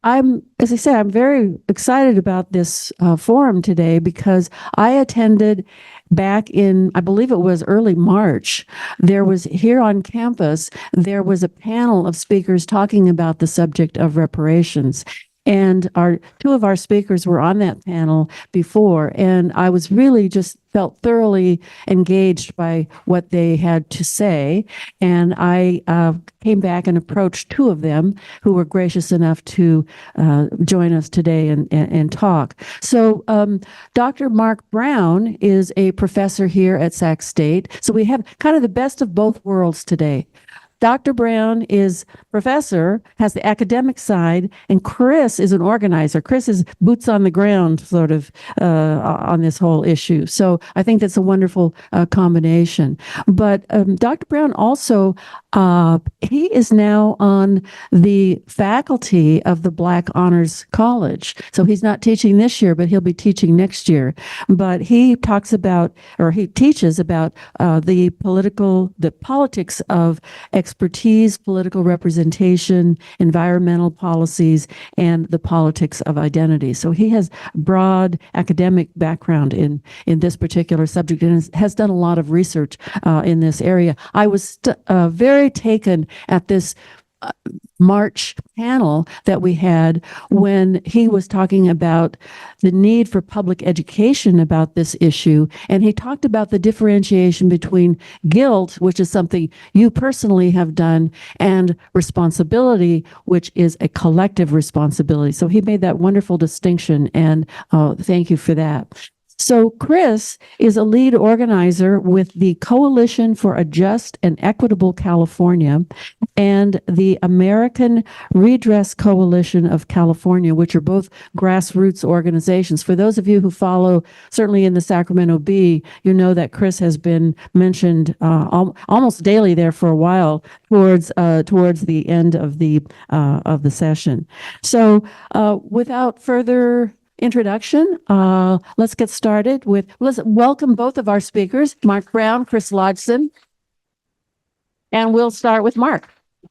as I say, I'm very excited about this forum today because I attended back in, I believe it was early March. There was here on campus, there was a panel of speakers talking about the subject of reparations. And two of our speakers were on that panel before, and I was really just felt thoroughly engaged by what they had to say. And I came back and approached two of them who were gracious enough to join us today and talk. So Dr. Mark Brown is a professor here at Sac State. So we have kind of the best of both worlds today. Dr. Brown is professor, has the academic side, and Chris is an organizer. Chris is boots on the ground sort of on this whole issue. So I think that's a wonderful combination. But Dr. Brown also, he is now on the faculty of the Black Honors College. So he's not teaching this year, but he'll be teaching next year. But he talks about, or he teaches about the politics of expertise, political representation, environmental policies, and the politics of identity. So he has broad academic background in this particular subject and has done a lot of research in this area. I was very taken at this March panel that we had when he was talking about the need for public education about this issue. And he talked about the differentiation between guilt, which is something you personally have done, and responsibility, which is a collective responsibility. So he made that wonderful distinction, and thank you for that. So Chris is a lead organizer with the Coalition for a Just and Equitable California and the American Redress Coalition of California, which are both grassroots organizations. For those of you who follow, certainly in the Sacramento Bee, you know that Chris has been mentioned almost daily there for a while towards the end of the session. So without further introduction, let's get started with, let's welcome both of our speakers, Mark Brown, Chris Lodgson, and we'll start with Mark.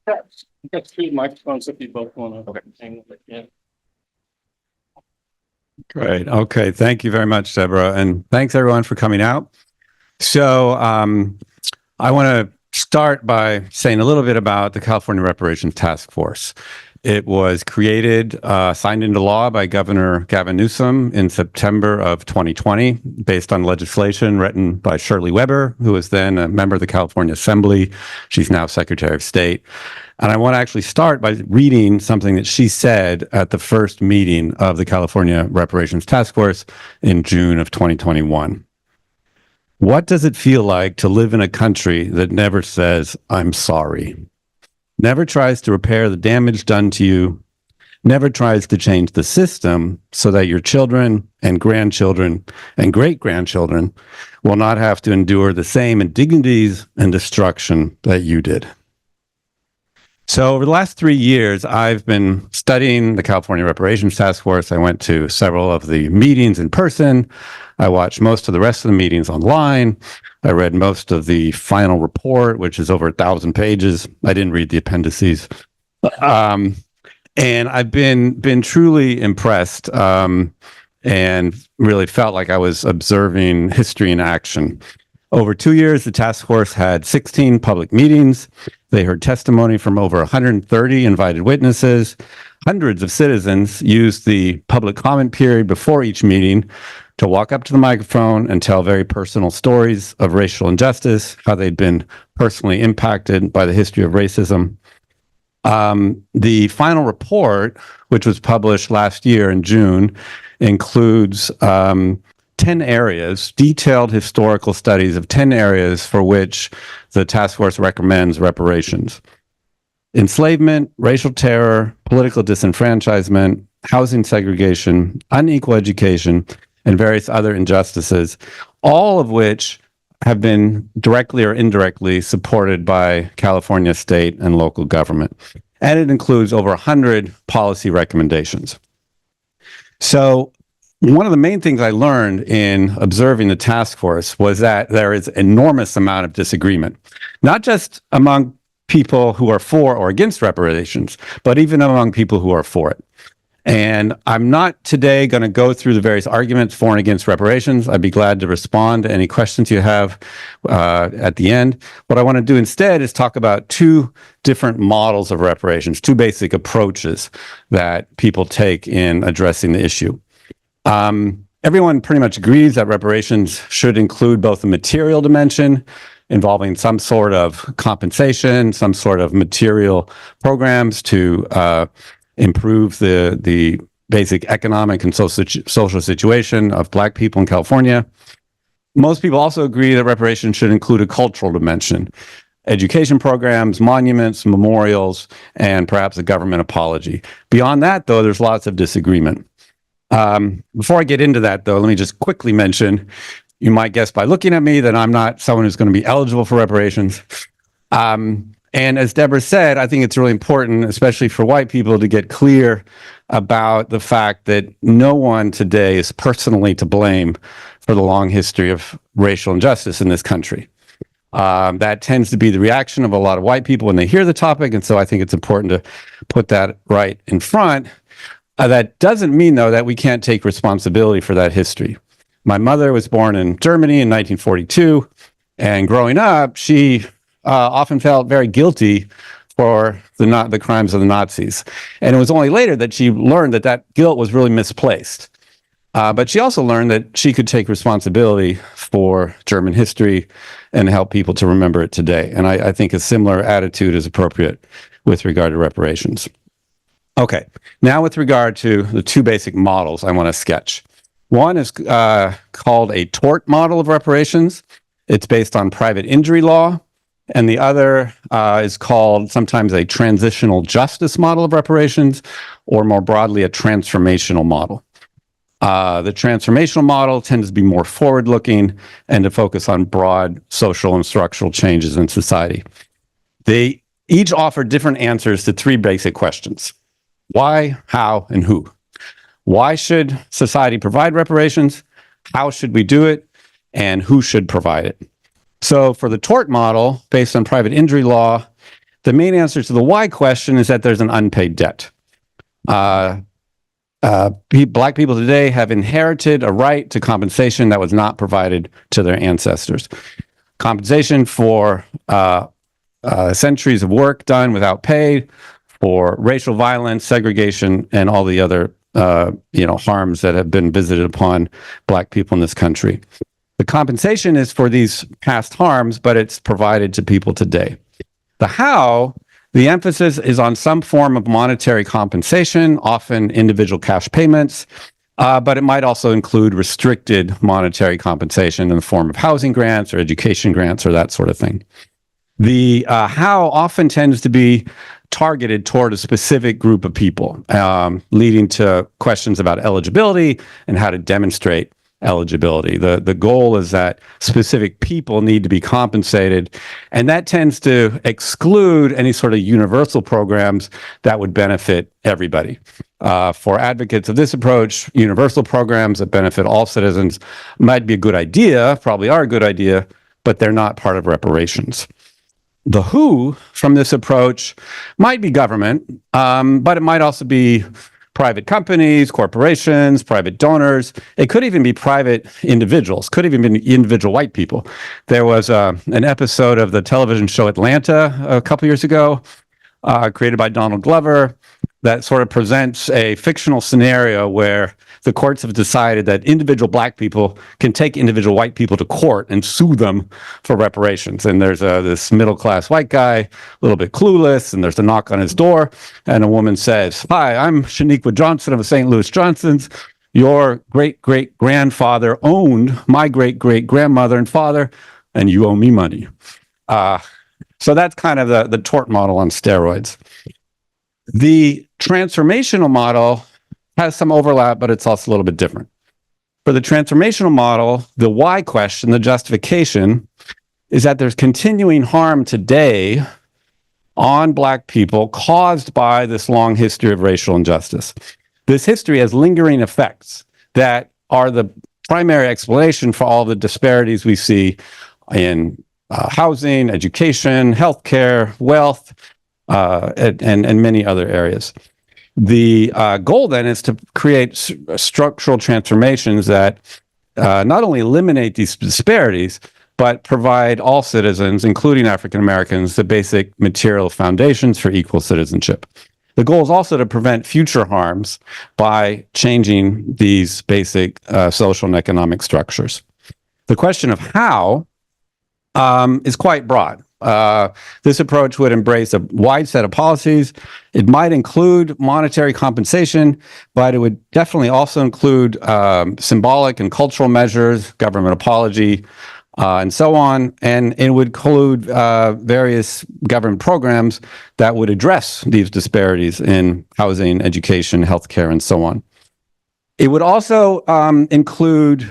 You've got three microphones if you both want to hang with it. Yeah. Great. Okay. Thank you very much, Deborah. And thanks everyone for coming out. So I want to start by saying a little bit about the California Reparations Task Force. It was created, signed into law by Governor Gavin Newsom in September of 2020, based on legislation written by Shirley Weber, who was then a member of the California Assembly. She's now Secretary of State. And I want to actually start by reading something that she said at the first meeting of the California Reparations Task Force in June of 2021. What does it feel like to live in a country that never says, "I'm sorry"? Never tries to repair the damage done to you, never tries to change the system so that your children and grandchildren and great-grandchildren will not have to endure the same indignities and destruction that you did. So over the last 3 years, I've been studying the California Reparations Task Force. I went to several of the meetings in person. I watched most of the rest of the meetings online. I read most of the final report, which is over 1,000 pages. I didn't read the appendices. And I've been truly impressed and really felt like I was observing history in action. Over 2 years, the task force had 16 public meetings. They heard testimony from over 130 invited witnesses. Hundreds of citizens used the public comment period before each meeting to walk up to the microphone and tell very personal stories of racial injustice, how they'd been personally impacted by the history of racism. The final report, which was published last year in June, includes 10 areas, detailed historical studies of 10 areas for which the task force recommends reparations: enslavement, racial terror, political disenfranchisement, housing segregation, unequal education, and various other injustices, all of which have been directly or indirectly supported by California state and local government. And it includes over 100 policy recommendations. So one of the main things I learned in observing the task force was that there is an enormous amount of disagreement, not just among people who are for or against reparations, but even among people who are for it. And I'm not today going to go through the various arguments for and against reparations. I'd be glad to respond to any questions you have at the end. What I want to do instead is talk about two different models of reparations, two basic approaches that people take in addressing the issue. Everyone pretty much agrees that reparations should include both a material dimension involving some sort of compensation, some sort of material programs to improve the basic economic and social situation of Black people in California. Most people also agree that reparations should include a cultural dimension, education programs, monuments, memorials, and perhaps a government apology. Beyond that, though, there's lots of disagreement. Before I get into that, though, let me just quickly mention, you might guess by looking at me that I'm not someone who's going to be eligible for reparations. And as Deborah said, I think it's really important, especially for white people, to get clear about the fact that no one today is personally to blame for the long history of racial injustice in this country. That tends to be the reaction of a lot of white people when they hear the topic, and so I think it's important to put that right in front. That doesn't mean, though, that we can't take responsibility for that history. My mother was born in Germany in 1942, and growing up, she often felt very guilty for the crimes of the Nazis. And it was only later that she learned that that guilt was really misplaced. But she also learned that she could take responsibility for German history and help people to remember it today. And I think a similar attitude is appropriate with regard to reparations. Okay, now with regard to the two basic models I want to sketch. One is called a tort model of reparations. It's based on private injury law. And the other is called sometimes a transitional justice model of reparations, or more broadly, a transformational model. The transformational model tends to be more forward-looking and to focus on broad social and structural changes in society. They each offer different answers to three basic questions: why, how, and who. Why should society provide reparations? How should we do it? And who should provide it? So for the tort model, based on private injury law, the main answer to the why question is that there's an unpaid debt. Black people today have inherited a right to compensation that was not provided to their ancestors. Compensation for centuries of work done without pay, for racial violence, segregation, and all the other harms that have been visited upon Black people in this country. The compensation is for these past harms, but it's provided to people today. The how, the emphasis is on some form of monetary compensation, often individual cash payments, but it might also include restricted monetary compensation in the form of housing grants or education grants or that sort of thing. The how often tends to be targeted toward a specific group of people, leading to questions about eligibility and how to demonstrate eligibility. The goal is that specific people need to be compensated, and that tends to exclude any sort of universal programs that would benefit everybody. For advocates of this approach, universal programs that benefit all citizens might be a good idea, probably are a good idea, but they're not part of reparations. The who from this approach might be government, but it might also be private companies, corporations, private donors. It could even be private individuals, could even be individual white people. There was an episode of the television show Atlanta a couple years ago, created by Donald Glover, that sort of presents a fictional scenario where the courts have decided that individual Black people can take individual white people to court and sue them for reparations. And there's this middle-class white guy, a little bit clueless, and there's a knock on his door, and a woman says, "Hi, I'm Shaniqua Johnson of the St. Louis Johnsons. Your great-great-grandfather owned my great-great-grandmother and father, and you owe me money." So that's kind of the tort model on steroids. The transformational model has some overlap, but it's also a little bit different. For the transformational model, the why question, the justification, is that there's continuing harm today on Black people caused by this long history of racial injustice. This history has lingering effects that are the primary explanation for all the disparities we see in housing, education, healthcare, wealth, and many other areas. The goal then is to create structural transformations that not only eliminate these disparities, but provide all citizens, including African Americans, the basic material foundations for equal citizenship. The goal is also to prevent future harms by changing these basic social and economic structures. The question of how is quite broad. This approach would embrace a wide set of policies. It might include monetary compensation, but it would definitely also include symbolic and cultural measures, government apology, and so on. And it would include various government programs that would address these disparities in housing, education, healthcare, and so on. It would also include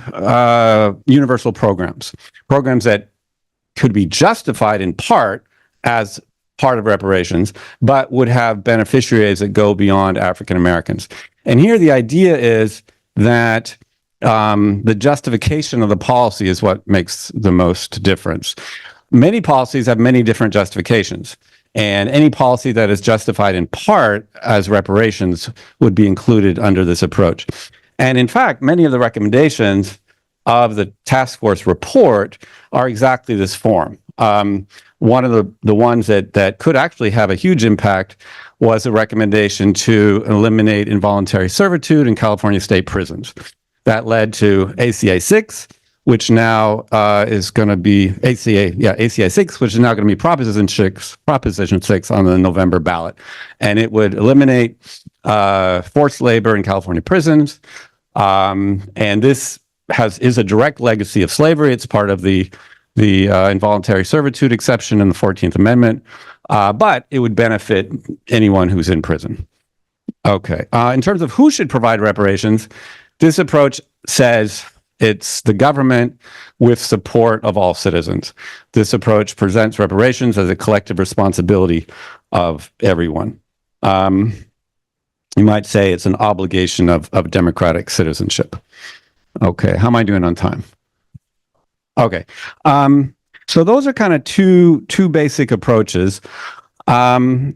universal programs that could be justified in part as part of reparations, but would have beneficiaries that go beyond African Americans. And here the idea is that the justification of the policy is what makes the most difference. Many policies have many different justifications, and any policy that is justified in part as reparations would be included under this approach. And in fact, many of the recommendations of the task force report are exactly this form. One of the ones that could actually have a huge impact was a recommendation to eliminate involuntary servitude in California state prisons. That led to ACA 6, which now is going to be ACA 6, which is now going to be Proposition 6 on the November ballot. And it would eliminate forced labor in California prisons. And this is a direct legacy of slavery. It's part of the involuntary servitude exception in the 14th Amendment, but it would benefit anyone who's in prison. Okay. In terms of who should provide reparations, this approach says it's the government with support of all citizens. This approach presents reparations as a collective responsibility of everyone. You might say it's an obligation of democratic citizenship. Okay, how am I doing on time? Okay, so those are kind of two basic approaches. I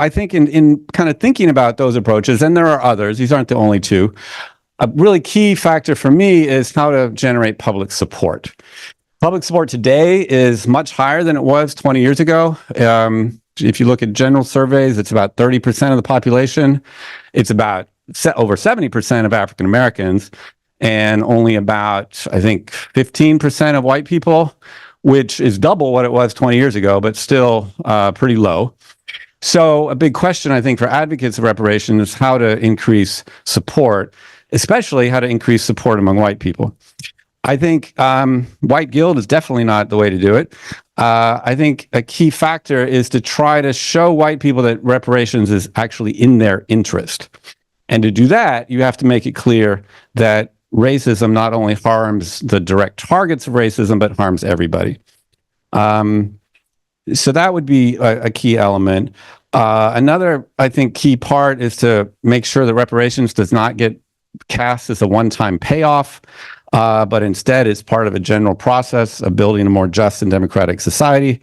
think in kind of thinking about those approaches, and there are others, these aren't the only two, a really key factor for me is how to generate public support. Public support today is much higher than it was 20 years ago. If you look at general surveys, it's about 30% of the population. It's about over 70% of African Americans, and only about, I think, 15% of white people, which is double what it was 20 years ago, but still pretty low. So a big question, I think, for advocates of reparations is how to increase support, especially how to increase support among white people. I think white guilt is definitely not the way to do it. I think a key factor is to try to show white people that reparations is actually in their interest. And to do that, you have to make it clear that racism not only harms the direct targets of racism, but harms everybody. So that would be a key element. Another, I think, key part is to make sure that reparations does not get cast as a one-time payoff, but instead is part of a general process of building a more just and democratic society.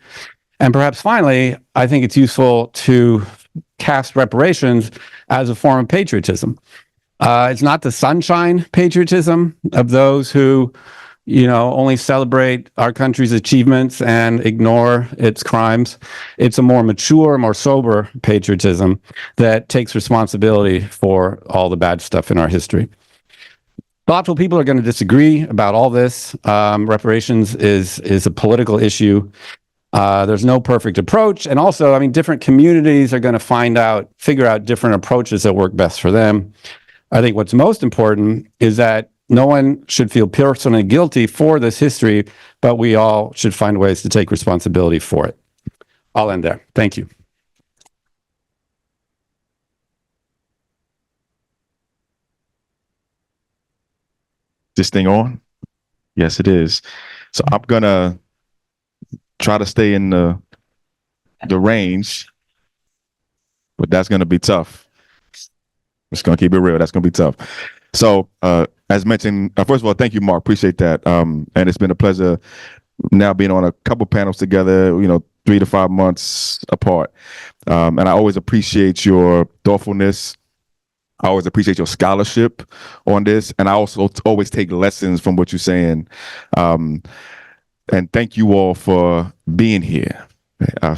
And perhaps finally, I think it's useful to cast reparations as a form of patriotism. It's not the sunshine patriotism of those who, only celebrate our country's achievements and ignore its crimes. It's a more mature, more sober patriotism that takes responsibility for all the bad stuff in our history. Thoughtful people are going to disagree about all this. Reparations is a political issue. There's no perfect approach. And also, different communities are going to figure out different approaches that work best for them. I think what's most important is that no one should feel personally guilty for this history, but we all should find ways to take responsibility for it. I'll end there. Thank you. This thing on? Yes, it is. So I'm gonna try to stay in the range, but that's gonna be tough. Just gonna keep it real. That's gonna be tough. So as mentioned, first of all, thank you, Mark. Appreciate that. And it's been a pleasure now being on a couple panels together, 3 to 5 months apart. And I always appreciate your thoughtfulness. I always appreciate your scholarship on this. And I also always take lessons from what you're saying. And thank you all for being here.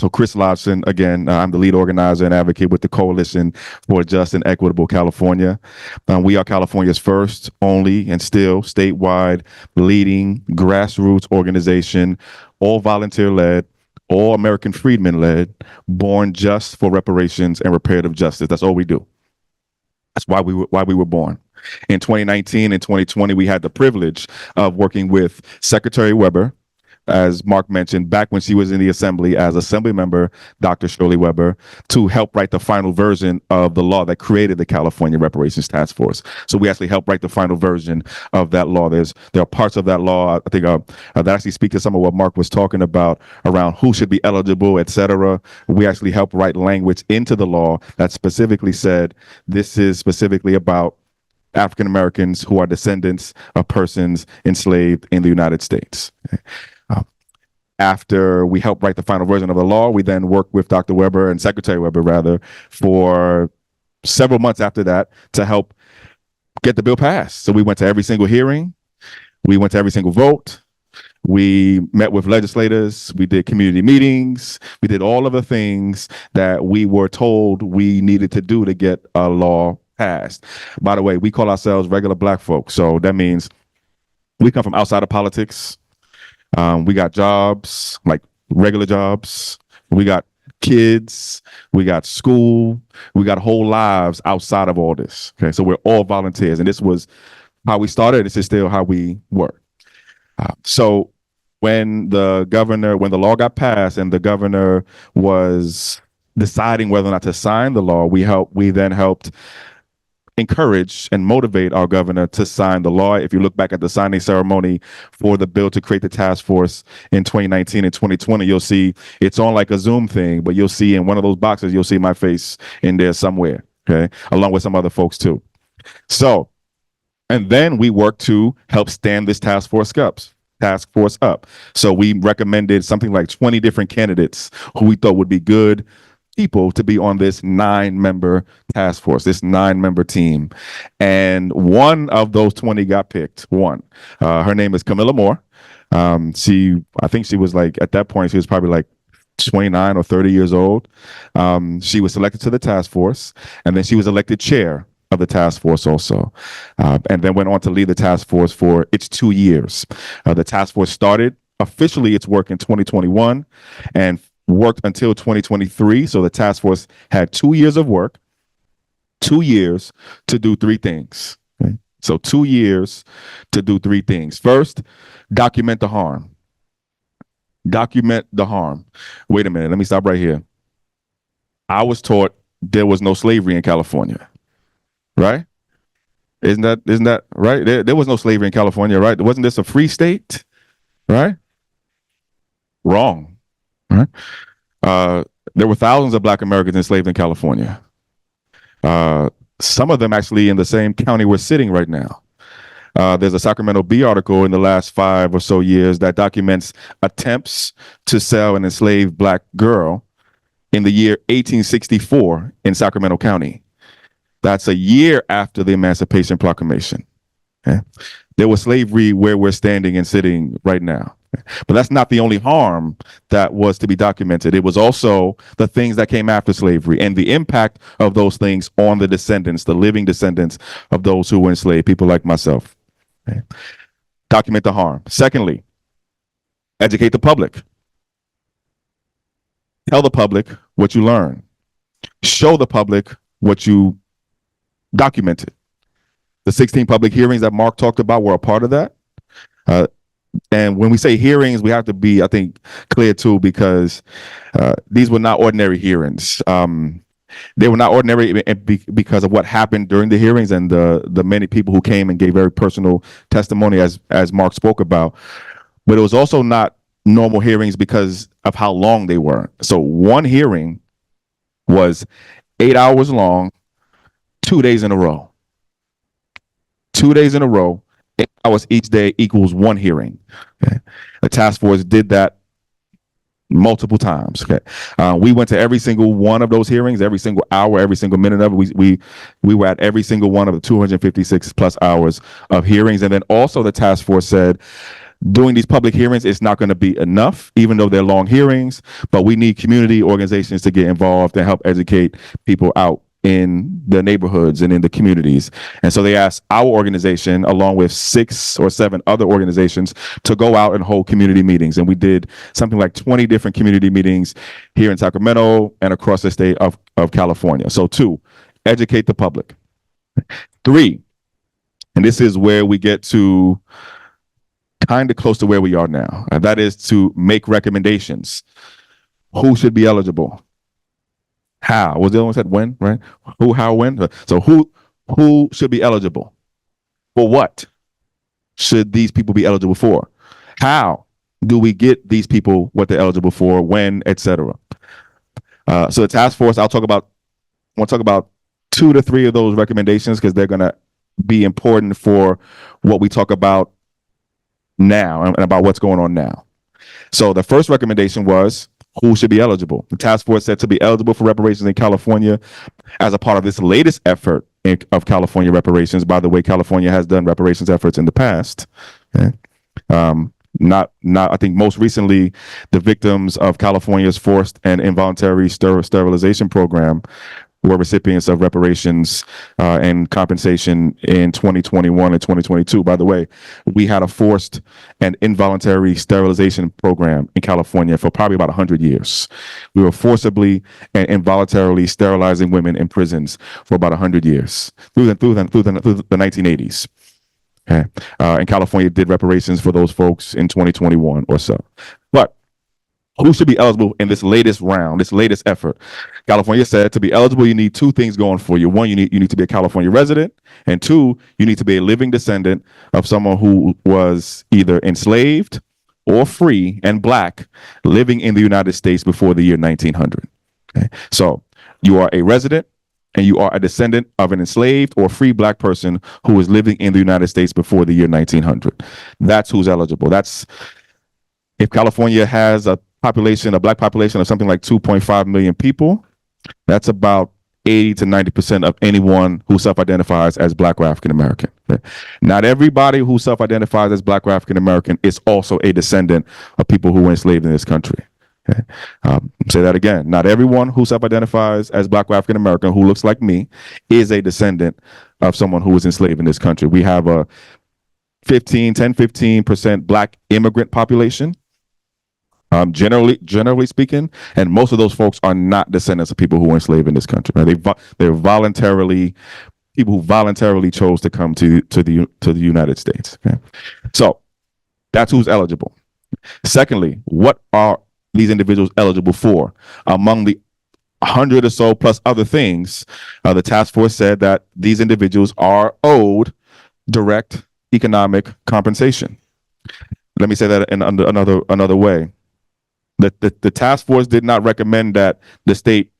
So Chris Lodgson, again, I'm the lead organizer and advocate with the Coalition for a Just and Equitable California. We are California's first, only, and still statewide leading grassroots organization, all volunteer-led, all American freedmen-led, born just for reparations and reparative justice. That's all we do. That's why we were born. In 2019 and 2020, we had the privilege of working with Secretary Weber, as Mark mentioned, back when she was in the Assembly as Assembly Member, Dr. Shirley Weber, to help write the final version of the law that created the California Reparations Task Force. So we actually helped write the final version of that law. There are parts of that law, I think, that actually speak to some of what Mark was talking about around who should be eligible, et cetera. We actually helped write language into the law that specifically said this is specifically about African Americans who are descendants of persons enslaved in the United States. After we helped write the final version of the law, we then worked with Dr. Weber and Secretary Weber, rather, for several months after that to help get the bill passed. So we went to every single hearing. We went to every single vote. We met with legislators. We did community meetings. We did all of the things that we were told we needed to do to get a law passed. By the way, we call ourselves regular Black folks. So that means we come from outside of politics. We got jobs, like regular jobs. We got kids. We got school. We got whole lives outside of all this. Okay, so we're all volunteers, and this was how we started. This is still how we work. So when the law got passed, and the governor was deciding whether or not to sign the law, we then helped encourage and motivate our governor to sign the law. If you look back at the signing ceremony for the bill to create the task force in 2019 and 2020, you'll see it's on like a Zoom thing, but you'll see in one of those boxes, you'll see my face in there somewhere, okay, along with some other folks too. So, and then we worked to help stand this task force up. So we recommended something like 20 different candidates who we thought would be good people to be on this 9-member task force, this 9-member team. And one of those 20 got picked. Her name is Camilla Moore. I think she was like, at that point, she was probably like 29 or 30 years old. She was selected to the task force, and then she was elected chair of the task force also, and then went on to lead the task force for its 2 years. The task force started officially its work in 2021 and worked until 2023. So the task force had 2 years of work, 2 years to do 3 things. Okay? So 2 years to do 3 things. First, document the harm. Document the harm. Wait a minute. Let me stop right here. I was taught there was no slavery in California, right? Isn't that right? There was no slavery in California, right? Wasn't this a free state, right? Wrong. Right? There were thousands of Black Americans enslaved in California. Some of them actually in the same county we're sitting right now. There's a Sacramento Bee article in the last 5 or so years that documents attempts to sell an enslaved Black girl in the year 1864 in Sacramento County. That's a year after the Emancipation Proclamation. Okay? There was slavery where we're standing and sitting right now. But that's not the only harm that was to be documented. It was also the things that came after slavery and the impact of those things on the descendants, the living descendants of those who were enslaved, people like myself. Okay. Document the harm. Secondly, educate the public. Tell the public what you learn. Show the public what you documented. The 16 public hearings that Mark talked about were a part of that. And when we say hearings, we have to be, I think, clear too, because these were not ordinary hearings. They were not ordinary because of what happened during the hearings and the many people who came and gave very personal testimony, as Mark spoke about. But it was also not normal hearings because of how long they were. So one hearing was 8 hours long, 2 days in a row. 2 days in a row. 8 hours each day equals one hearing. Okay. The task force did that multiple times. Okay. We went to every single one of those hearings, every single hour, every single minute of it. We were at every single one of the 256 plus hours of hearings. And then also the task force said, doing these public hearings is not going to be enough, even though they're long hearings, but we need community organizations to get involved and help educate people out in the neighborhoods and in the communities. And so they asked our organization, along with 6 or 7 other organizations, to go out and hold community meetings. And we did something like 20 different community meetings here in Sacramento and across the state of California. So 2, educate the public. 3, and this is where we get to kind of close to where we are now, and that is to make recommendations. Who should be eligible? How? Was the other one said when, right? Who, how, when? So who should be eligible? For what should these people be eligible for? How do we get these people what they're eligible for, when, etc.? So the task force, I want to talk about 2 to 3 of those recommendations because they're going to be important for what we talk about now and about what's going on now. So the first recommendation was who should be eligible. The task force said to be eligible for reparations in California as a part of this latest effort of California reparations. By the way, California has done reparations efforts in the past. Okay. Not I think most recently, the victims of California's forced and involuntary sterilization program were recipients of reparations and compensation in 2021 and 2022. By the way, we had a forced and involuntary sterilization program in California for probably about 100 years. We were forcibly and involuntarily sterilizing women in prisons for about 100 years through the 1980s. Okay. And California did reparations for those folks in 2021 or so. But who should be eligible in this latest round, this latest effort? California said to be eligible, you need 2 things going for you. 1, you need to be a California resident, and 2, you need to be a living descendant of someone who was either enslaved or free and Black living in the United States before the year 1900. Okay. So you are a resident and you are a descendant of an enslaved or free Black person who was living in the United States before the year 1900. That's who's eligible. That's if California has a Black population of something like 2.5 million people, that's about 80 to 90% of anyone who self-identifies as Black or African American. Okay? Not everybody who self-identifies as Black or African American is also a descendant of people who were enslaved in this country. Okay? Say that again. Not everyone who self-identifies as Black or African American who looks like me is a descendant of someone who was enslaved in this country. We have a 10-15% Black immigrant population. Generally speaking, and most of those folks are not descendants of people who were enslaved in this country. Right? They're voluntarily people who voluntarily chose to come to the United States. Okay? So that's who's eligible. Secondly, what are these individuals eligible for? Among the 100 or so plus other things, the task force said that these individuals are owed direct economic compensation. Let me say that in another way. The task force did not recommend that the state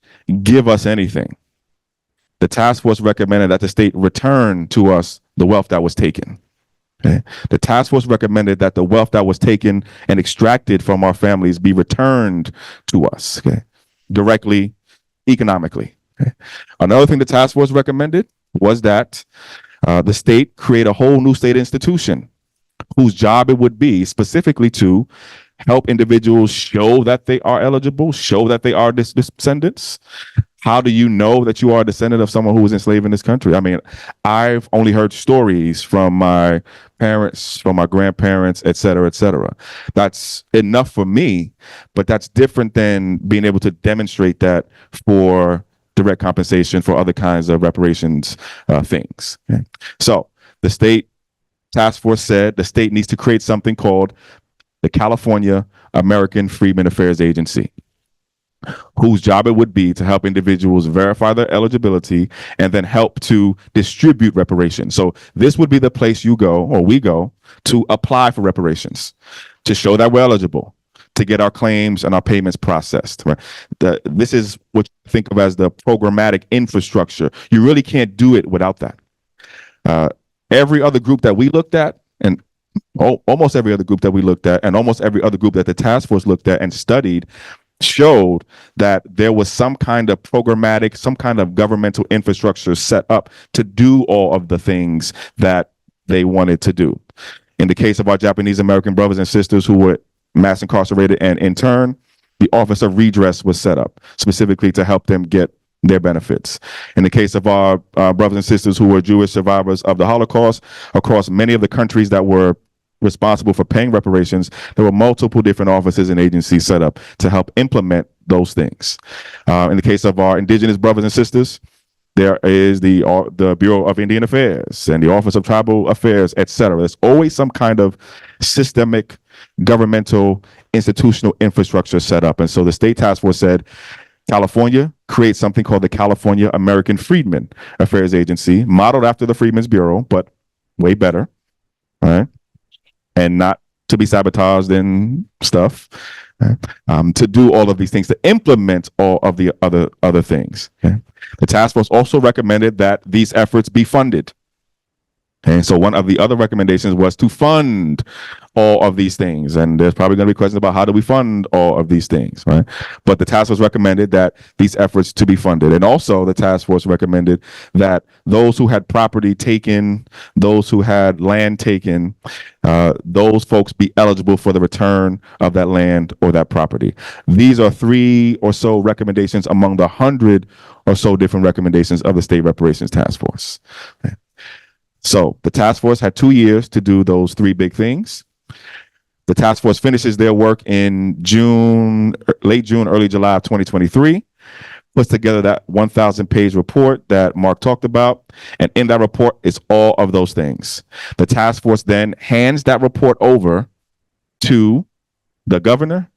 give us anything. The task force recommended that the state return to us the wealth that was taken. Okay? The task force recommended that the wealth that was taken and extracted from our families be returned to us, okay? Directly, economically. Okay? Another thing the task force recommended was that the state create a whole new state institution whose job it would be specifically to help individuals show that they are eligible, show that they are descendants. How do you know that you are a descendant of someone who was enslaved in this country? I mean, I've only heard stories from my parents, from my grandparents, et cetera, et cetera. That's enough for me, but that's different than being able to demonstrate that for direct compensation for other kinds of reparations things. Okay? So the state task force said the state needs to create something called the California American Freedmen Affairs Agency, whose job it would be to help individuals verify their eligibility and then help to distribute reparations. So this would be the place you go, or we go, to apply for reparations, to show that we're eligible, to get our claims and our payments processed. Right? This is what you think of as the programmatic infrastructure. You really can't do it without that. Every other group that we looked at, and almost every other group that we looked at, and almost every other group that the task force looked at and studied, showed that there was some kind of programmatic, some kind of governmental infrastructure set up to do all of the things that they wanted to do. In the case of our Japanese American brothers and sisters who were mass incarcerated and interned, the Office of Redress was set up specifically to help them get their benefits. In the case of our brothers and sisters who were Jewish survivors of the Holocaust, across many of the countries that were responsible for paying reparations, there were multiple different offices and agencies set up to help implement those things. In the case of our indigenous brothers and sisters, there is the Bureau of Indian Affairs and the Office of Tribal Affairs, etc. There's always some kind of systemic governmental institutional infrastructure set up. And so the state task force said, California creates something called the California American Freedmen Affairs Agency, modeled after the Freedmen's Bureau, but way better, right? And not to be sabotaged and stuff, to do all of these things, to implement all of the other things. Okay? The task force also recommended that these efforts be funded. And so one of the other recommendations was to fund all of these things. And there's probably going to be questions about how do we fund all of these things, right? But the task force recommended that these efforts to be funded. And also the task force recommended that those who had property taken, those who had land taken, those folks be eligible for the return of that land or that property. These are 3 or so recommendations among the 100 or so different recommendations of the State Reparations Task Force. Okay. So the task force had 2 years to do those 3 big things. The task force finishes their work in late June, early July of 2023, puts together that 1,000-page report that Mark talked about. And in that report is all of those things. The task force then hands that report over to the governor,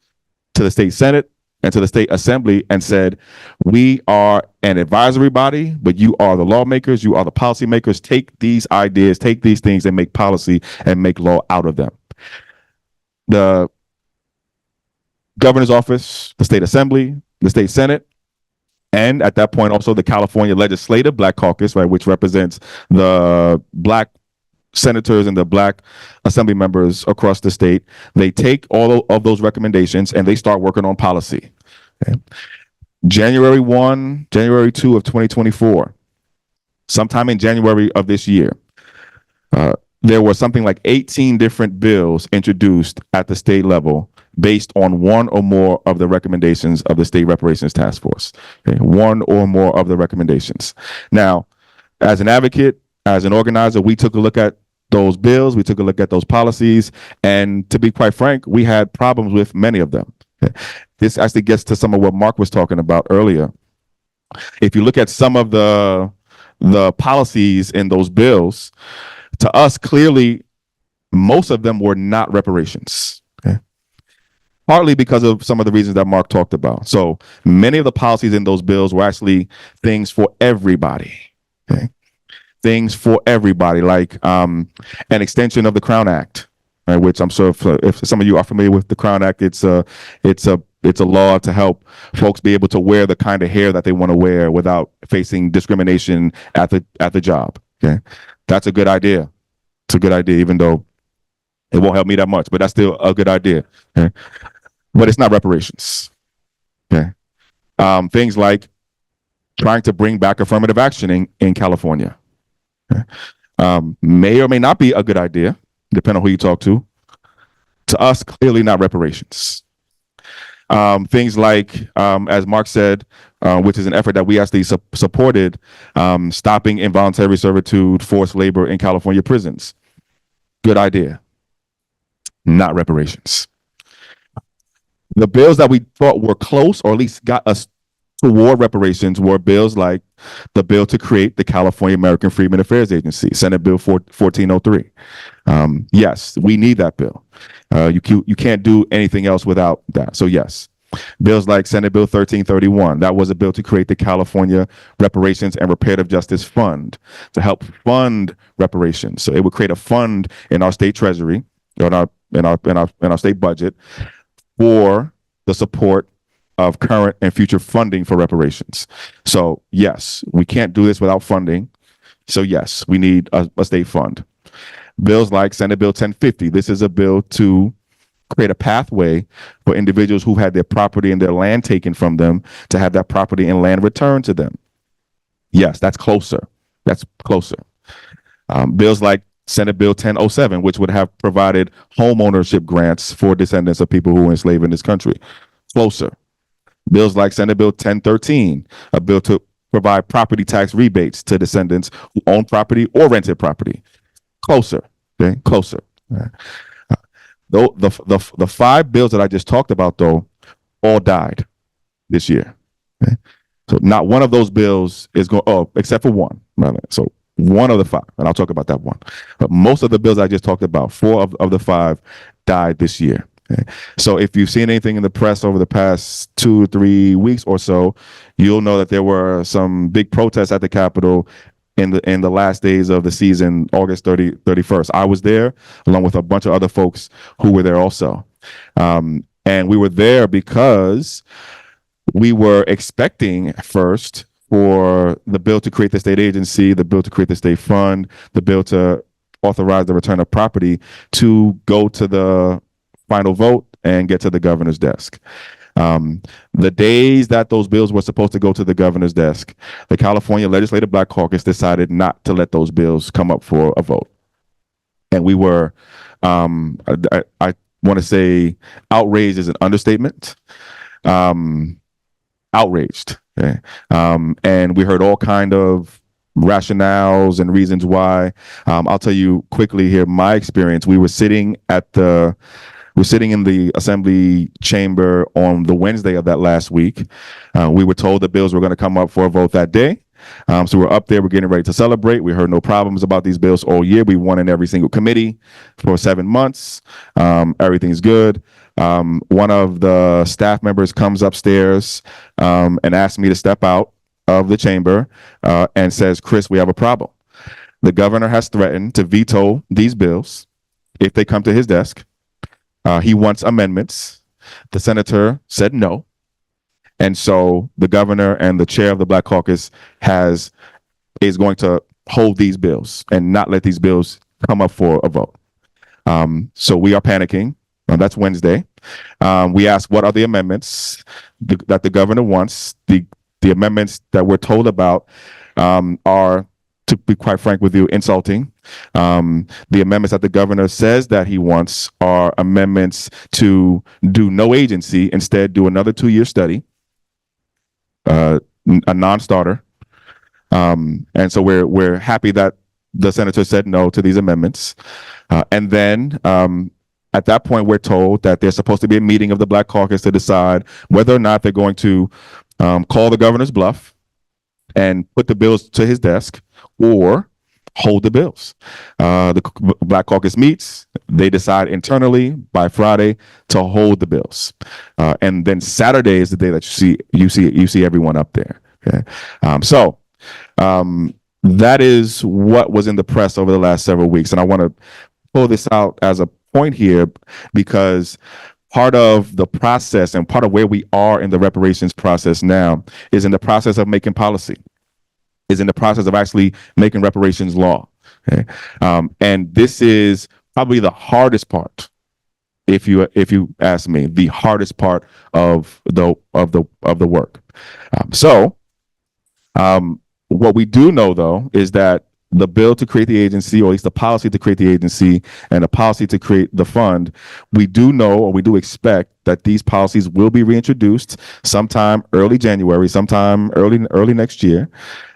to the state senate, and to the state assembly and said, we are an advisory body, but you are the lawmakers, you are the policymakers. Take these ideas, take these things and make policy and make law out of them. The governor's office, the state assembly, the state senate, and at that point also the California Legislative Black Caucus, right, which represents the Black senators and the Black assembly members across the state. They take all of those recommendations and they start working on policy. Okay. January 2 of 2024, sometime in January of this year, there were something like 18 different bills introduced at the state level based on one or more of the recommendations of the State Reparations Task Force. Okay. One or more of the recommendations. Now, as an advocate, as an organizer, we took a look at those bills, we took a look at those policies, and to be quite frank, we had problems with many of them. Okay. This actually gets to some of what Mark was talking about earlier. If you look at some of the policies in those bills, to us, clearly, most of them were not reparations. Okay. Partly because of some of the reasons that Mark talked about. So many of the policies in those bills were actually things for everybody. Okay. Things for everybody, like an extension of the Crown Act, right, which I'm sure if some of you are familiar with the Crown Act, it's a law to help folks be able to wear the kind of hair that they want to wear without facing discrimination at the job. Okay, that's a good idea. It's a good idea, even though it won't help me that much, but that's still a good idea. Okay, but it's not reparations. Okay, things like trying to bring back affirmative action in California. May or may not be a good idea, depending on who you talk to. To us, clearly not reparations. Things like, as Mark said, which is an effort that we actually supported, stopping involuntary servitude, forced labor in California prisons. Good idea. Not reparations. The bills that we thought were close, or at least got us toward reparations, were bills like the bill to create the California American Freedmen Affairs Agency, Senate Bill 1403. Yes, we need that bill. You can't do anything else without that. So yes, bills like Senate Bill 1331. That was a bill to create the California Reparations and Reparative Justice Fund to help fund reparations. So it would create a fund in our state treasury, or in our state budget, for the support of current and future funding for reparations. So yes, we can't do this without funding. So yes, we need a state fund. Bills like Senate Bill 1050. This is a bill to create a pathway for individuals who had their property and their land taken from them to have that property and land returned to them. Yes, that's closer. That's closer. Bills like Senate Bill 1007, which would have provided home ownership grants for descendants of people who were enslaved in this country. Closer. Bills like Senate Bill 1013, a bill to provide property tax rebates to descendants who own property or rented property. Closer. Okay, closer. Though the five bills that I just talked about, though, all died this year. Okay? So not one of those bills is going, oh, except for one. So one of the five, and I'll talk about that one. But most of the bills I just talked about, four of the five died this year. Okay? So if you've seen anything in the press over the past 2 or 3 weeks or so, you'll know that there were some big protests at the Capitol in the last days of the season, August 31st. I was there along with a bunch of other folks who were there also. And we were there because we were expecting first for the bill to create the state agency, the bill to create the state fund, the bill to authorize the return of property to go to the final vote and get to the governor's desk. The days that those bills were supposed to go to the governor's desk, the California Legislative Black Caucus decided not to let those bills come up for a vote. And we were, I want to say outraged is an understatement. Outraged. Okay? And we heard all kind of rationales and reasons why. I'll tell you quickly here, my experience. We're sitting in the assembly chamber on the Wednesday of that last week. We were told the bills were going to come up for a vote that day. So we're up there, we're getting ready to celebrate. We heard no problems about these bills all year. We won in every single committee for 7 months. Everything's good. One of the staff members comes upstairs and asks me to step out of the chamber and says, "Chris, we have a problem. The governor has threatened to veto these bills if they come to his desk. He wants amendments. The senator said no. And so the governor and the chair of the Black Caucus is going to hold these bills and not let these bills come up for a vote." So we are panicking. That's Wednesday. We asked, what are the amendments that the governor wants? The amendments that we're told about are, to be quite frank with you, insulting. The amendments that the governor says that he wants are amendments to do no agency, instead do another 2-year study, a non-starter. And so we're happy that the senator said no to these amendments. And then at that point, we're told that there's supposed to be a meeting of the Black Caucus to decide whether or not they're going to call the governor's bluff and put the bills to his desk or hold the bills. The Black Caucus meets, they decide internally by Friday to hold the bills. And then Saturday is the day that you see everyone up there. Okay. So that is what was in the press over the last several weeks. And I want to pull this out as a point here because part of the process and part of where we are in the reparations process now is in the process of making policy, is in the process of actually making reparations law. Okay? And this is probably the hardest part, if you ask me, the hardest part of the work. What we do know, though, is that the bill to create the agency, or at least the policy to create the agency and the policy to create the fund, we do know, or we do expect, that these policies will be reintroduced sometime early January, sometime early next year,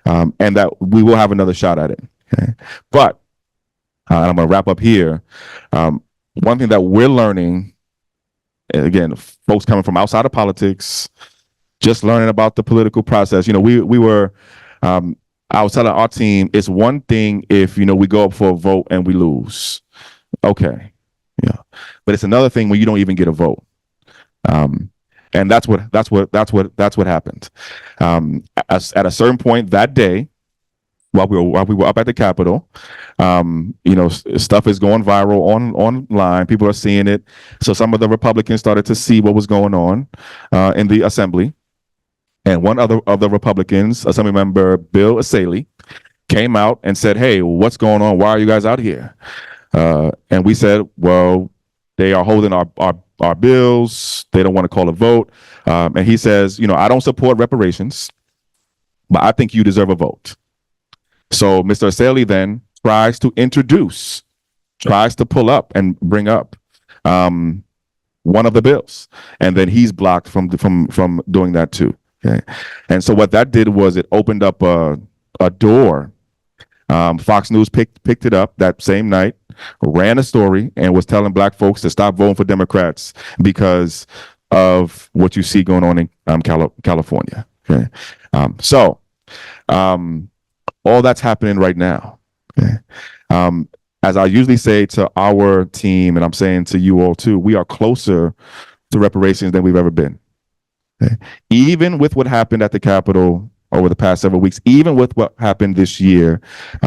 and that we will have another shot at it. Okay? But I'm going to wrap up here. One thing that we're learning, again, folks coming from outside of politics, just learning about the political process. We were. I was telling our team, it's one thing if, we go up for a vote and we lose. Okay. Yeah. But it's another thing when you don't even get a vote. And that's what happened. At a certain point that day, while we were up at the Capitol, stuff is going viral online. People are seeing it. So some of the Republicans started to see what was going on in the assembly. And one of the Republicans, Assemblymember Bill Asaley, came out and said, "Hey, what's going on? Why are you guys out here?" And we said, well, they are holding our bills. They don't want to call a vote. And he says, I don't support reparations, but I think you deserve a vote. So Mr. Aseli then tries to pull up and bring up one of the bills, and then he's blocked from doing that too. Okay, and so what that did was it opened up a door. Fox News picked it up that same night, ran a story, and was telling Black folks to stop voting for Democrats because of what you see going on in California. Okay, so all that's happening right now. Okay, as I usually say to our team, and I'm saying to you all too, we are closer to reparations than we've ever been. Okay? Even with what happened at the Capitol over the past several weeks, even with what happened this year,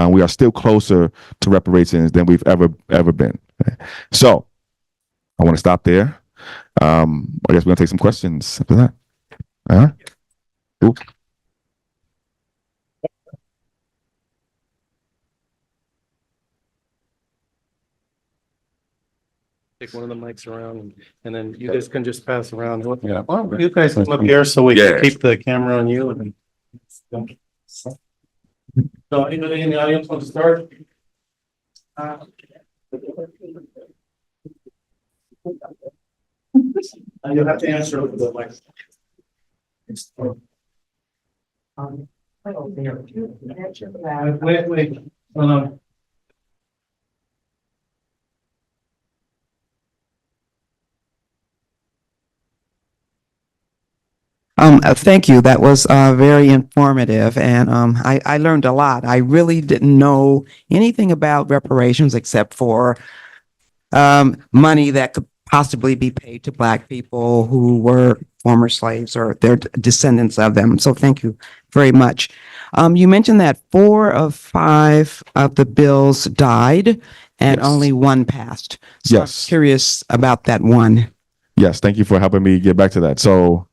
we are still closer to reparations than we've ever been. Okay? So I want to stop there. I guess we're gonna take some questions after that. Ooh. Take one of the mics around and then you guys can just pass around. Yeah. Well, you guys come up here so we can keep the camera on you. And so anybody in the audience want to start? And you'll have to answer with the mic. Wait. Hold on. Thank you. That was very informative, and I learned a lot. I really didn't know anything about reparations except for money that could possibly be paid to Black people who were former slaves or their descendants of them. So thank you very much. You mentioned that 4 of 5 of the bills died and Yes. only 1 passed. So Yes. I'm curious about that one. Yes, thank you for helping me get back to that. So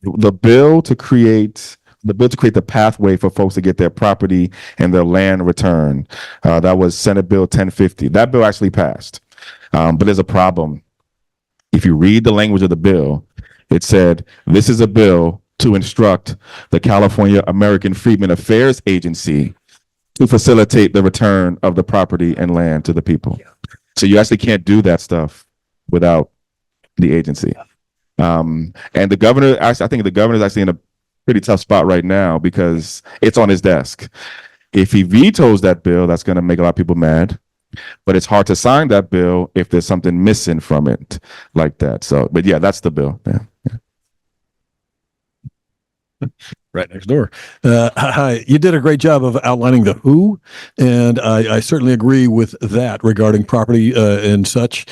the bill to create the pathway for folks to get their property and their land returned, that was Senate Bill 1050. That bill actually passed, but there's a problem. If you read the language of the bill, it said, this is a bill to instruct the California American Freedmen Affairs Agency to facilitate the return of the property and land to the people. So you actually can't do that stuff without the agency. And the governor, I think the governor is actually in a pretty tough spot right now because it's on his desk. If he vetoes that bill, that's going to make a lot of people mad. But it's hard to sign that bill if there's something missing from it like that. So, but yeah, that's the bill. Yeah. Right next door. Hi, you did a great job of outlining the who, and I certainly agree with that regarding property and such.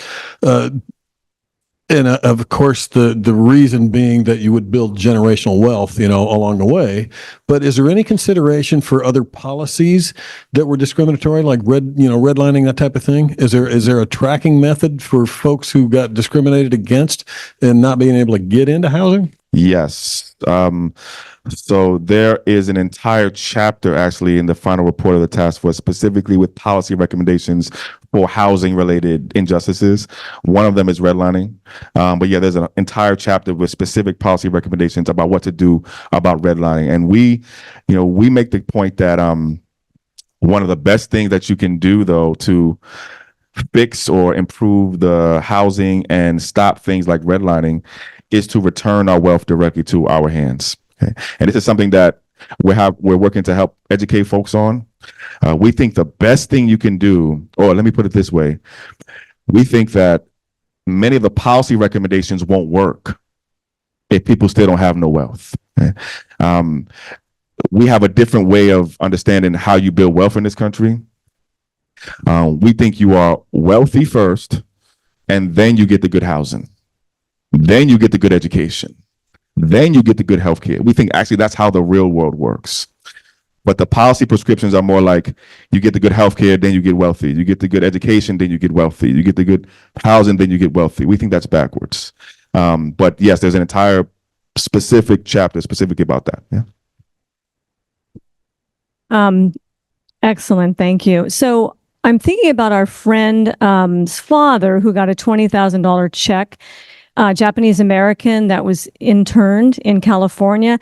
And of course, the reason being that you would build generational wealth, along the way. But is there any consideration for other policies that were discriminatory, like redlining, that type of thing? Is there a tracking method for folks who got discriminated against and not being able to get into housing? Yes. So there is an entire chapter actually in the final report of the task force, specifically with policy recommendations for housing related injustices. One of them is redlining. But yeah, there's an entire chapter with specific policy recommendations about what to do about redlining. And we make the point that one of the best things that you can do though to fix or improve the housing and stop things like redlining is to return our wealth directly to our hands. Okay? And this is something that we're working to help educate folks on. We think the best thing you can do, or let me put it this way, we think that many of the policy recommendations won't work if people still don't have no wealth. Okay? We have a different way of understanding how you build wealth in this country. We think you are wealthy first, and then you get the good housing. Then you get the good education. Then you get the good healthcare. We think actually that's how the real world works. But the policy prescriptions are more like you get the good healthcare, then you get wealthy. You get the good education, then you get wealthy. You get the good housing, then you get wealthy. We think that's backwards. But yes, there's an entire specific chapter specifically about that. Yeah. Excellent. Thank you. So I'm thinking about our friend's father who got a $20,000 check, Japanese American that was interned in California.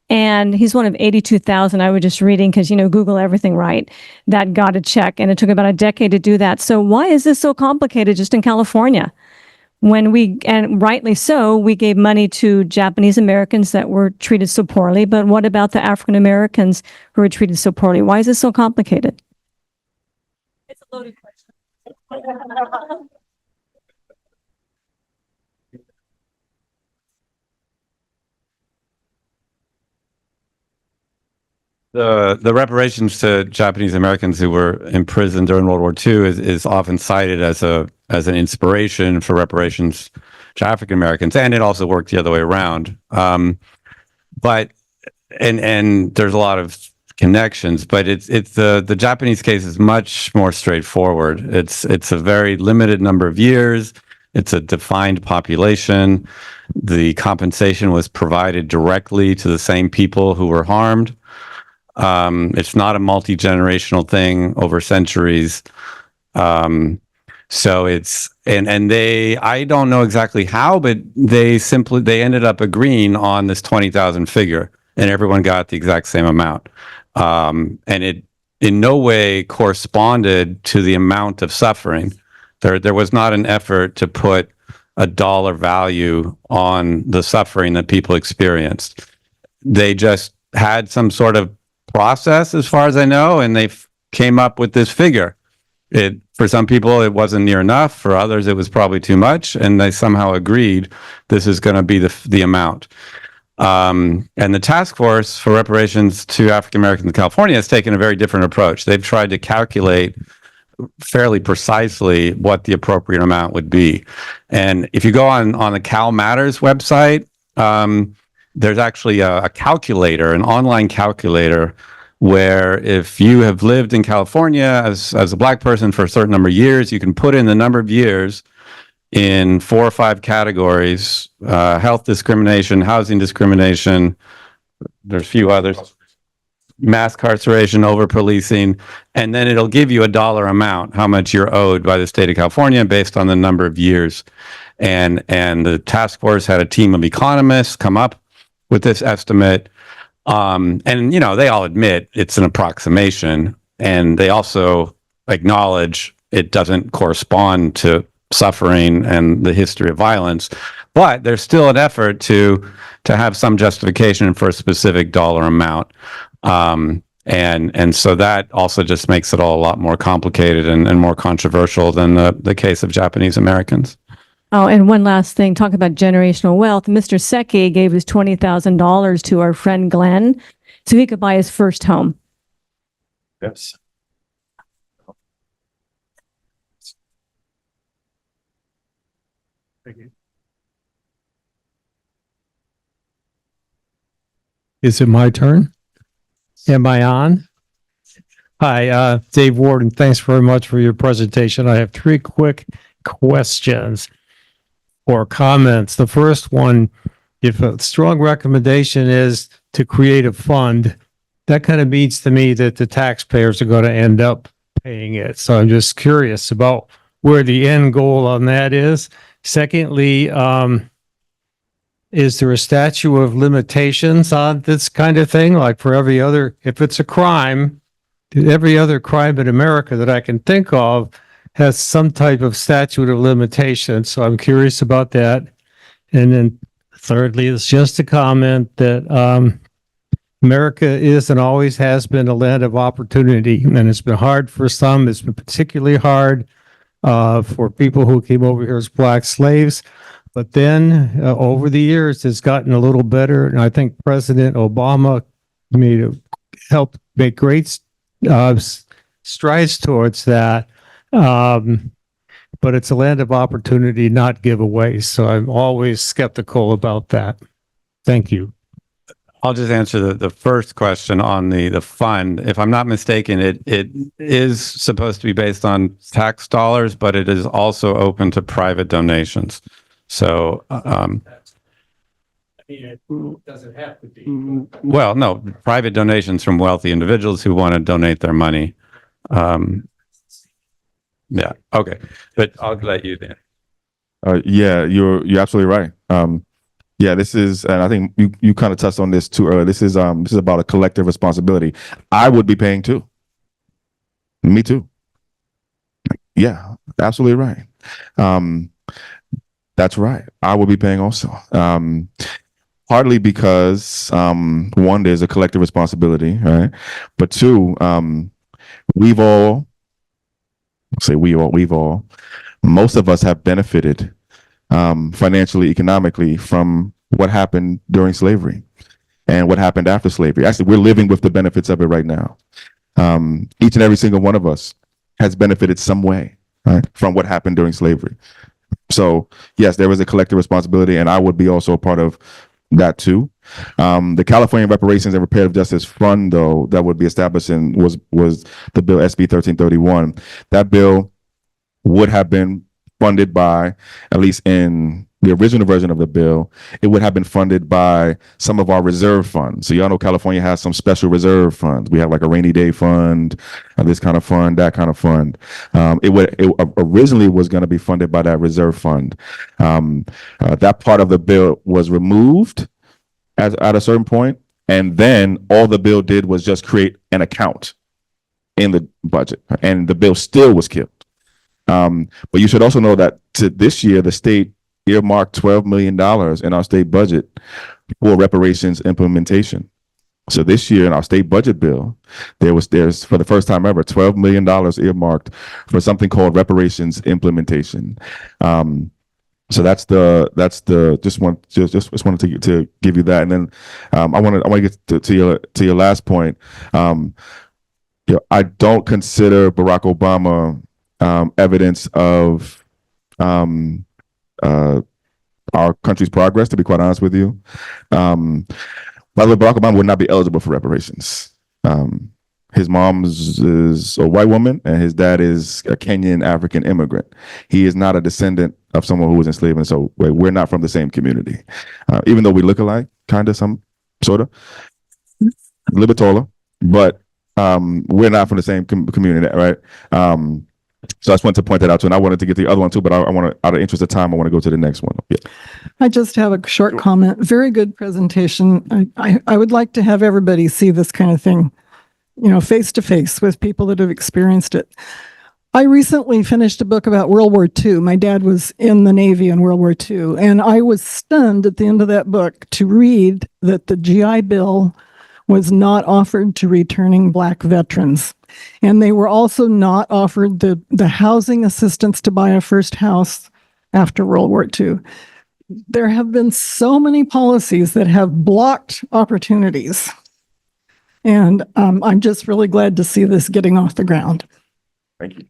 And he's one of 82,000, I was just reading, because, Google everything, right? That got a check. And it took about a decade to do that. So why is this so complicated just in California? And rightly so, we gave money to Japanese Americans that were treated so poorly. But what about the African Americans who were treated so poorly? Why is this so complicated? It's a loaded question. The reparations to Japanese Americans who were imprisoned during World War II is often cited as an inspiration for reparations to African Americans, and it also worked the other way around. But there's a lot of connections, but it's the Japanese case is much more straightforward. It's a very limited number of years. It's a defined population. The compensation was provided directly to the same people who were harmed. It's not a multi-generational thing over centuries. So it's, and I don't know exactly how, but they ended up agreeing on this 20,000 figure, and everyone got the exact same amount. And it in no way corresponded to the amount of suffering. There was not an effort to put a dollar value on the suffering that people experienced. They just had some sort of process, as far as I know, and they came up with this figure. For some people, it wasn't near enough. For others, it was probably too much, and they somehow agreed this is going to be the amount. And the task force for reparations to African Americans in California has taken a very different approach. They've tried to calculate fairly precisely what the appropriate amount would be. And if you go on the Cal Matters website, there's actually a calculator, an online calculator, where if you have lived in California as a Black person for a certain number of years, you can put in the number of years in 4 or 5 categories: health discrimination, housing discrimination, there's a few others, mass incarceration, over policing, and then it'll give you a dollar amount, how much you're owed by the state of California based on the number of years. And the task force had a team of economists come up with this estimate. And, they all admit it's an approximation, and they also acknowledge it doesn't correspond to suffering and the history of violence, but there's still an effort to have some justification for a specific dollar amount. And so that also just makes it all a lot more complicated and more controversial than the case of Japanese Americans. Oh, and one last thing, talk about generational wealth. Mr. Secchi gave his $20,000 to our friend Glenn so he could buy his first home. Yes. Is it my turn? Am I on? Hi, Dave Warden. Thanks very much for your presentation. I have 3 quick questions or comments. The first one, if a strong recommendation is to create a fund, that kind of means to me that the taxpayers are going to end up paying it. So I'm just curious about where the end goal on that is. Secondly, is there a statute of limitations on this kind of thing? Like for every other, if it's a crime, every other crime in America that I can think of has some type of statute of limitation. So I'm curious about that. And then thirdly, it's just a comment that America is and always has been a land of opportunity. And it's been hard for some. It's been particularly hard for people who came over here as Black slaves. But then over the years, it's gotten a little better. And I think President Obama helped make great strides towards that. But it's a land of opportunity, not giveaways. So I'm always skeptical about that. Thank you. I'll just answer the first question on the fund. If I'm not mistaken, it is supposed to be based on tax dollars, but it is also open to private donations. So, It doesn't have to be. well, no, private donations from wealthy individuals who want to donate their money. Yeah. Okay. But I'll let you then. Yeah, you're absolutely right. Yeah, this is, and I think you kind of touched on this too earlier. This is about a collective responsibility. I would be paying too. Me too. Yeah, absolutely right. That's right. I will be paying also. Partly because one, there's a collective responsibility, right? But two, we've all, most of us have benefited financially, economically from what happened during slavery and what happened after slavery. Actually, we're living with the benefits of it right now. Each and every single one of us has benefited some way, right, from what happened during slavery. So yes, there was a collective responsibility, and I would be also a part of that too. The California Reparations and Reparative Justice Fund, though, that would be established in was the bill SB 1331. That bill would have been funded by, at least in the original version of the bill, it would have been funded by some of our reserve funds. So y'all know California has some special reserve funds. We have like a rainy day fund, this kind of fund, that kind of fund. It originally was going to be funded by that reserve fund. That part of the bill was removed at a certain point, and then all the bill did was just create an account in the budget, and the bill still was killed. But you should also know that to this year, the state earmarked $12 million in our state budget for reparations implementation. So this year in our state budget bill, there's for the first time ever $12 million earmarked for something called reparations implementation. So that's the just wanted to give you that, and then I want to get to your last point. I don't consider Barack Obama evidence of our country's progress, to be quite honest with you. By the way, Barack Obama would not be eligible for reparations. His mom is a white woman, and his dad is a Kenyan African immigrant. He is not a descendant of someone who was enslaved, and so we're not from the same community. Even though we look alike, kind of, some sort of, a little bit taller, but we're not from the same community, right? So I just wanted to point that out too, and I wanted to get the other one too, but I want to, out of interest of time, I want to go to the next one. Yeah. I just have a short comment. Very good presentation. I would like to have everybody see this kind of thing, face to face with people that have experienced it. I recently finished a book about World War II. My dad was in the Navy in World War II, and I was stunned at the end of that book to read that the GI Bill was not offered to returning Black veterans. And they were also not offered the housing assistance to buy a first house after World War II. There have been so many policies that have blocked opportunities. And I'm just really glad to see this getting off the ground. Thank you.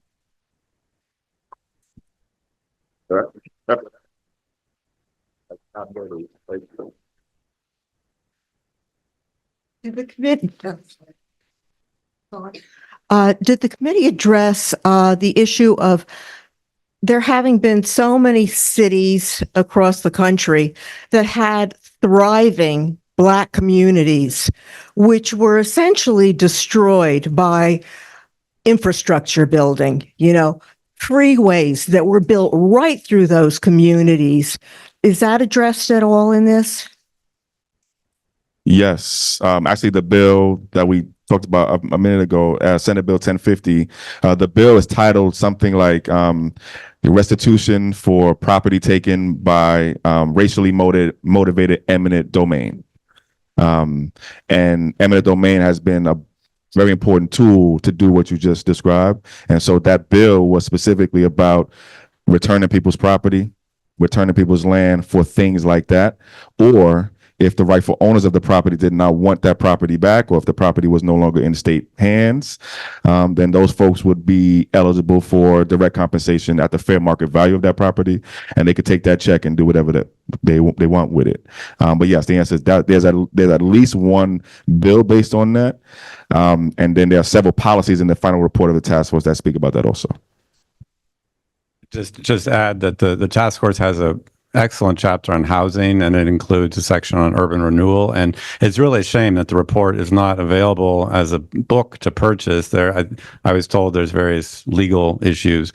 Did the committee address the issue of there having been so many cities across the country that had thriving Black communities, which were essentially destroyed by infrastructure building, freeways that were built right through those communities? Is that addressed at all in this? Yes. Actually, the bill that we talked about a minute ago, Senate Bill 1050, the bill is titled something like restitution for property taken by racially motivated eminent domain. And eminent domain has been a very important tool to do what you just described. And so that bill was specifically about returning people's property, returning people's land for things like that, or if the rightful owners of the property did not want that property back, or if the property was no longer in state hands, then those folks would be eligible for direct compensation at the fair market value of that property, and they could take that check and do whatever that they want with it. But yes, the answer is that there's at least one bill based on that, and then there are several policies in the final report of the task force that speak about that also. Just add that the task force has a excellent chapter on housing, and it includes a section on urban renewal. And it's really a shame that the report is not available as a book to purchase. I was told there's various legal issues,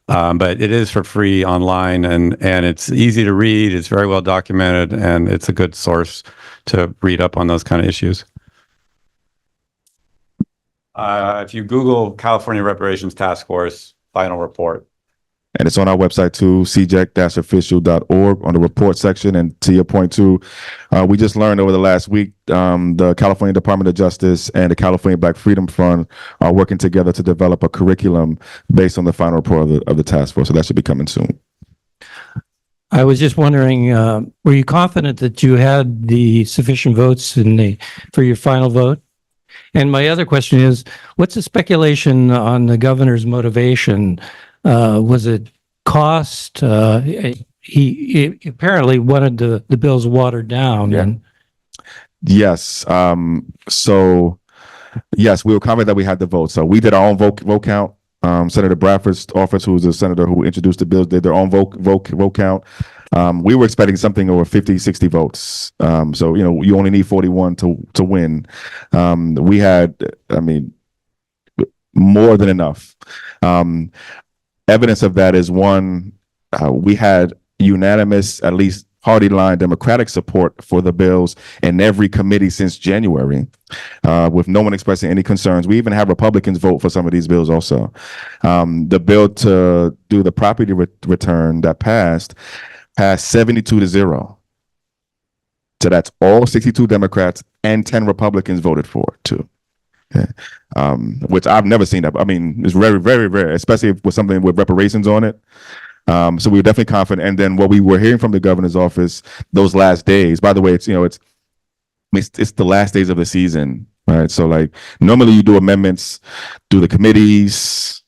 but it is for free online, and it's easy to read. It's very well documented, and it's a good source to read up on those kind of issues. If you Google California Reparations Task Force final report. And it's on our website too, cjec-official.org on the report section. And to your point too, we just learned over the last week, the California Department of Justice and the California Black Freedom Fund are working together to develop a curriculum based on the final report of the task force. So that should be coming soon. I was just wondering, were you confident that you had the sufficient votes for your final vote? And my other question is, what's the speculation on the governor's motivation? Was it cost? He apparently wanted the bills watered down. Yeah. And Yes. So yes, we were confident that we had the vote. So we did our own vote count. Senator Bradford's office, who's the senator who introduced the bills, did their own vote count. We were expecting something over 50, 60 votes. So, you only need 41 to win. We had, more than enough. Evidence of that is one, we had unanimous, at least party line Democratic support for the bills in every committee since January, with no one expressing any concerns. We even have Republicans vote for some of these bills also. The bill to do the property return that passed 72-0. So that's all 62 Democrats and 10 Republicans voted for it too. Yeah. Which I've never seen that. It's very, very rare, especially with something with reparations on it. So we were definitely confident. And then what we were hearing from the governor's office those last days, by the way, it's the last days of the season, right? So like normally you do amendments through the committees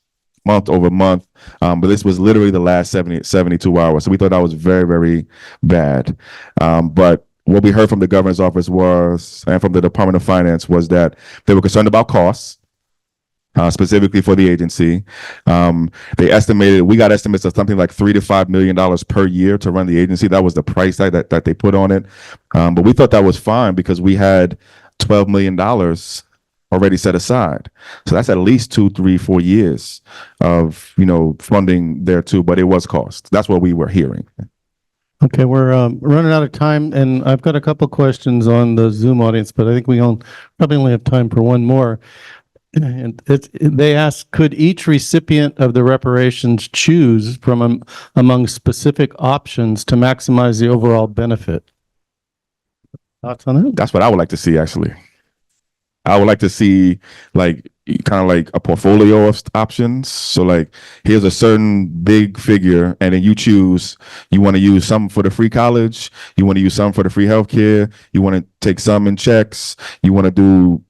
month over month. But this was literally the last 72 hours. So we thought that was very, very bad. But what we heard from the governor's office and from the Department of Finance was that they were concerned about costs, specifically for the agency. We got estimates of something like $3 to $5 million per year to run the agency. That was the price tag that they put on it. But we thought that was fine because we had $12 million already set aside. So that's at least 2, 3, 4 years of, funding there too, but it was cost. That's what we were hearing. Okay, we're running out of time, and I've got a couple questions on the Zoom audience, but I think we probably only have time for one more. And they ask, could each recipient of the reparations choose from among specific options to maximize the overall benefit? Thoughts on that? That's what I would like to see, actually. I would like to see kind of like a portfolio of options. So like, here's a certain big figure, and then you choose, you want to use some for the free college, you want to use some for the free healthcare, you want to take some in checks, you want to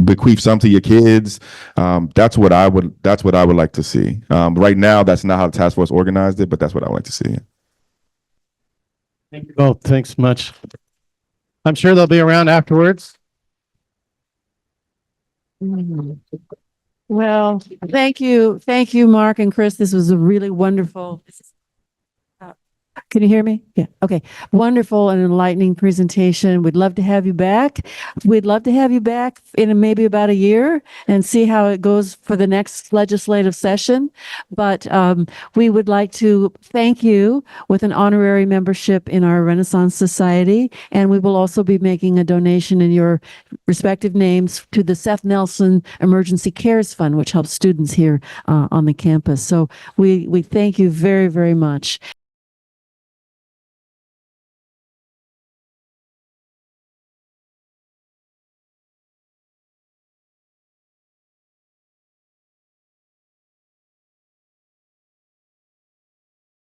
bequeath some to your kids. That's what I would like to see. Right now, that's not how the task force organized it, but that's what I would like to see. Thank you both. Thanks much. I'm sure they'll be around afterwards. Well, thank you, Mark and Chris. This was a really wonderful. Can you hear me? Yeah. Okay. Wonderful and enlightening presentation. We'd love to have you back. We'd love to have you back in maybe about a year and see how it goes for the next legislative session. But we would like to thank you with an honorary membership in our Renaissance Society. And we will also be making a donation in your respective names to the Seth Nelson Emergency Cares Fund, which helps students here on the campus. So we thank you very, very much.